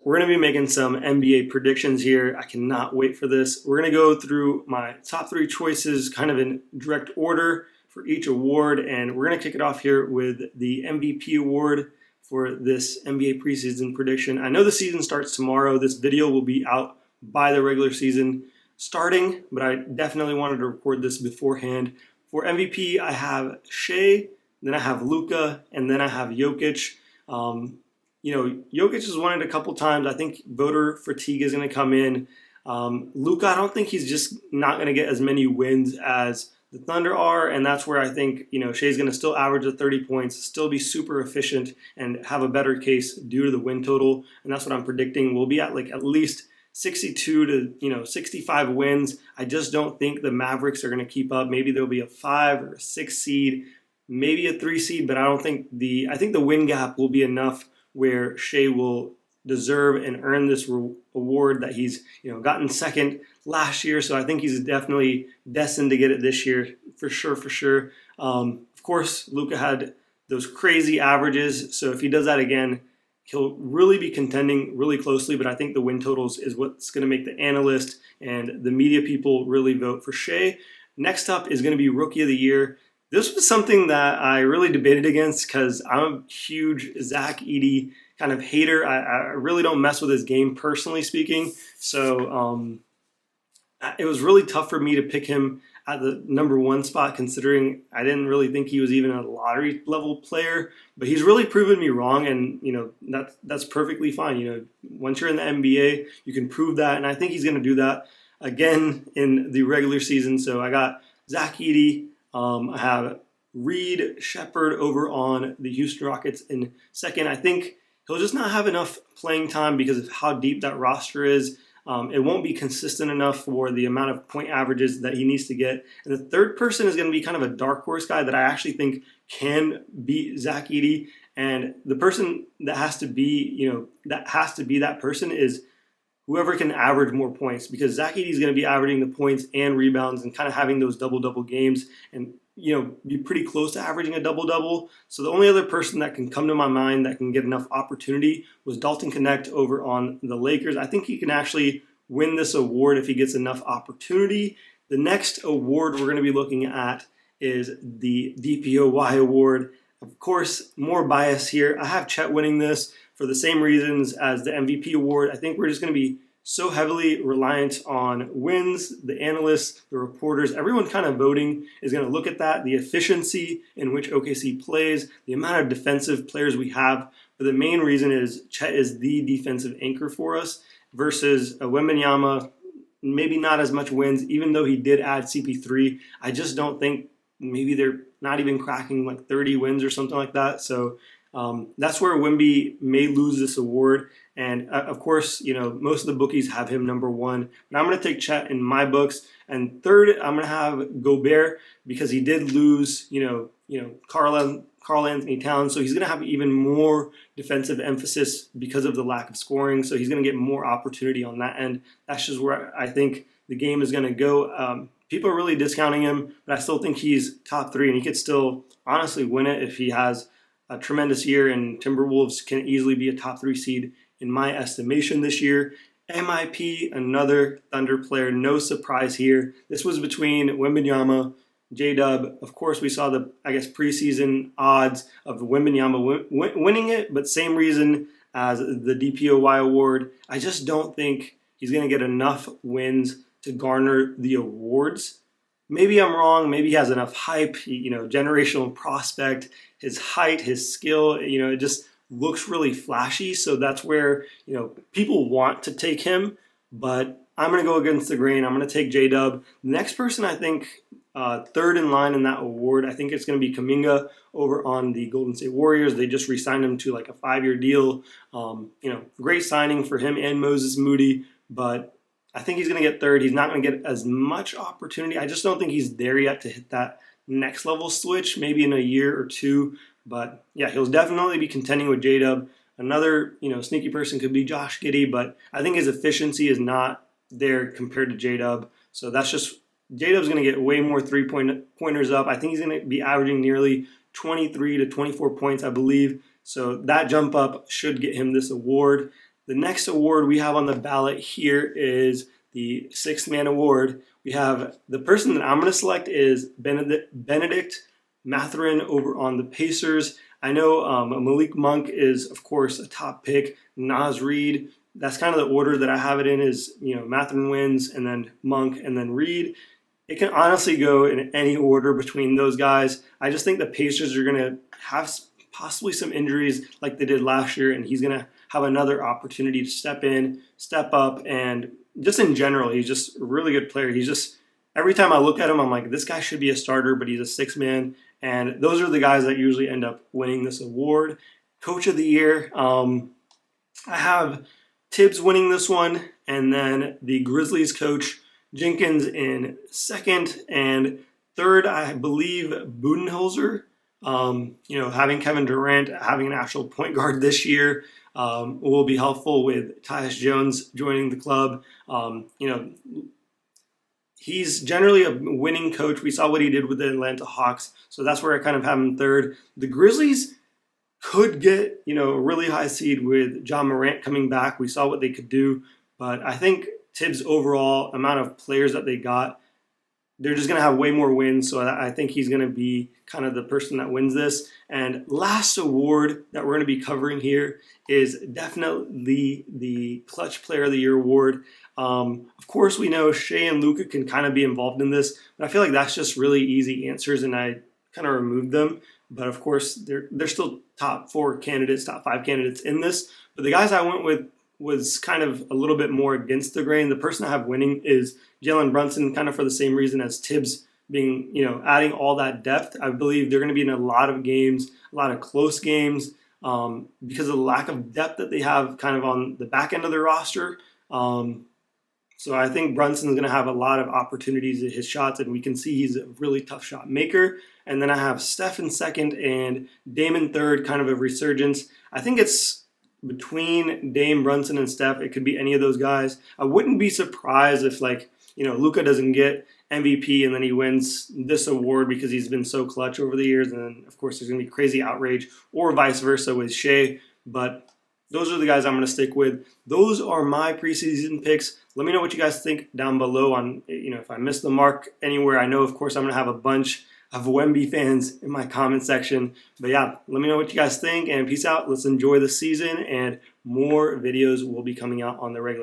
we're going to be making some NBA predictions here. I cannot wait for this. We're going to go through my top 3 choices kind of in direct order for each award, and we're going to kick it off here with the MVP award for this NBA preseason prediction. I know the season starts tomorrow. This video will be out by the regular season starting, but I definitely wanted to record this beforehand. For MVP, I have Shea, then I have Luka, and then I have Jokic. Jokic has won it a couple times. I think voter fatigue is going to come in. Luka, I don't think he's just not going to get as many wins as the Thunder are, and that's where I think Shea's going to still average the 30 points, still be super efficient, and have a better case due to the win total. And that's what I'm predicting. We'll be at at least 62 to 65 wins. I just don't think the Mavericks are going to keep up. Maybe there'll be a 5 or a 6 seed, maybe a 3 seed, but I think the win gap will be enough where Shea will deserve and earn this award that he's gotten second last year. So I think he's definitely destined to get it this year for sure. Of course, Luka had those crazy averages, so if he does that again, he'll really be contending really closely. But I think the win totals is what's going to make the analyst and the media people really vote for Shea. Next up is going to be Rookie of the Year. This was something that I really debated against because I'm a huge Zach Edey kind of hater. I really don't mess with his game, personally speaking. So it was really tough for me to pick him at the number 1 spot, considering I didn't really think he was even a lottery level player. But he's really proven me wrong, and that's perfectly fine. Once you're in the NBA, you can prove that, and I think he's going to do that again in the regular season. So I got Zach Edey. I have Reed Shepherd over on the Houston Rockets in second. I think he'll just not have enough playing time because of how deep that roster is. It won't be consistent enough for the amount of point averages that he needs to get. And the third person is going to be kind of a dark horse guy that I actually think can beat Zach Edey. And the person that has to be, that person is whoever can average more points, because Zach Edey is going to be averaging the points and rebounds and kind of having those double-double games and, be pretty close to averaging a double-double. So the only other person that can come to my mind that can get enough opportunity was Dalton Connect over on the Lakers. I think he can actually win this award if he gets enough opportunity. The next award we're going to be looking at is the DPOY award. Of course, more bias here. I have Chet winning this for the same reasons as the MVP award. I think we're just going to be so heavily reliant on wins. The analysts, the reporters, everyone kind of voting is going to look at that, the efficiency in which OKC plays, the amount of defensive players we have. But the main reason is Chet is the defensive anchor for us versus a Wembanyama, maybe not as much wins, even though he did add CP3. I just don't think maybe they're not even cracking 30 wins or something like that. So that's where Wemby may lose this award. And of course, most of the bookies have him number 1. But I'm going to take Chet in my books. And third, I'm going to have Gobert because he did lose, Karl Anthony Towns. So he's going to have even more defensive emphasis because of the lack of scoring. So he's going to get more opportunity on that end. That's just where I think the game is going to go. People are really discounting him, but I still think he's top 3, and he could still honestly win it if he has a tremendous year, and Timberwolves can easily be a top 3 seed in my estimation this year. MIP, another Thunder player, no surprise here. This was between Wembanyama, J-Dub. Of course, we saw the, preseason odds of Wembanyama winning it, but same reason as the DPOY award. I just don't think he's going to get enough wins to garner the awards. Maybe I'm wrong. Maybe he has enough hype, generational prospect, his height, his skill, it just looks really flashy. So that's where, people want to take him, but I'm going to go against the grain. I'm going to take J-Dub. The next person, I think, third in line in that award, I think it's going to be Kuminga over on the Golden State Warriors. They just re-signed him to a 5-year deal. Great signing for him and Moses Moody, but I think he's going to get third. He's not going to get as much opportunity. I just don't think he's there yet to hit that next level switch, maybe in a year or 2. But yeah, he'll definitely be contending with J-Dub. Another, sneaky person could be Josh Giddey, but I think his efficiency is not there compared to J-Dub. So that's just, J-Dub's going to get way more three-pointers up. I think he's going to be averaging nearly 23 to 24 points, I believe. So that jump up should get him this award. The next award we have on the ballot here is the sixth man award. We have the person that I'm going to select is Benedict Mathurin over on the Pacers. I know Malik Monk is, of course, a top pick. Naz Reid, that's kind of the order that I have it in is, Mathurin wins, and then Monk, and then Reid. It can honestly go in any order between those guys. I just think the Pacers are going to have possibly some injuries like they did last year, and he's going to have another opportunity to step in, step up, and just in general, he's just a really good player. He's just, every time I look at him, I'm like, this guy should be a starter, but he's a sixth man. And those are the guys that usually end up winning this award. Coach of the Year, I have Tibbs winning this one, and then the Grizzlies coach, Jenkins, in second, and third, I believe Budenholzer. Having Kevin Durant, having an actual point guard this year will be helpful with Tyus Jones joining the club. He's generally a winning coach. We saw what he did with the Atlanta Hawks, so that's where I kind of have him third. The Grizzlies could get, a really high seed with John Morant coming back. We saw what they could do, but I think Tibbs' overall amount of players that they got, they're just going to have way more wins, so I think he's going to be kind of the person that wins this. And last award that we're going to be covering here is definitely the Clutch Player of the Year award. Of course, we know Shea and Luka can kind of be involved in this, but I feel like that's just really easy answers, and I kind of removed them. But of course, they're still top 4 candidates, top 5 candidates in this. But the guys I went with was kind of a little bit more against the grain. The person I have winning is Jalen Brunson, kind of for the same reason as Tibbs being, adding all that depth. I believe they're going to be in a lot of games, a lot of close games, because of the lack of depth that they have kind of on the back end of their roster. So I think Brunson's going to have a lot of opportunities at his shots, and we can see he's a really tough shot maker. And then I have Steph in second and Dame in third, kind of a resurgence. I think it's between Dame, Brunson, and Steph. It could be any of those guys. I wouldn't be surprised if, Luka doesn't get MVP and then he wins this award because he's been so clutch over the years. And then, of course, there's going to be crazy outrage, or vice versa with Shea. But those are the guys I'm going to stick with. Those are my preseason picks. Let me know what you guys think down below on, if I missed the mark anywhere. I know, of course, I'm going to have a bunch of Wemby fans in my comment section. But yeah, let me know what you guys think, and peace out. Let's enjoy the season, and more videos will be coming out on the regular.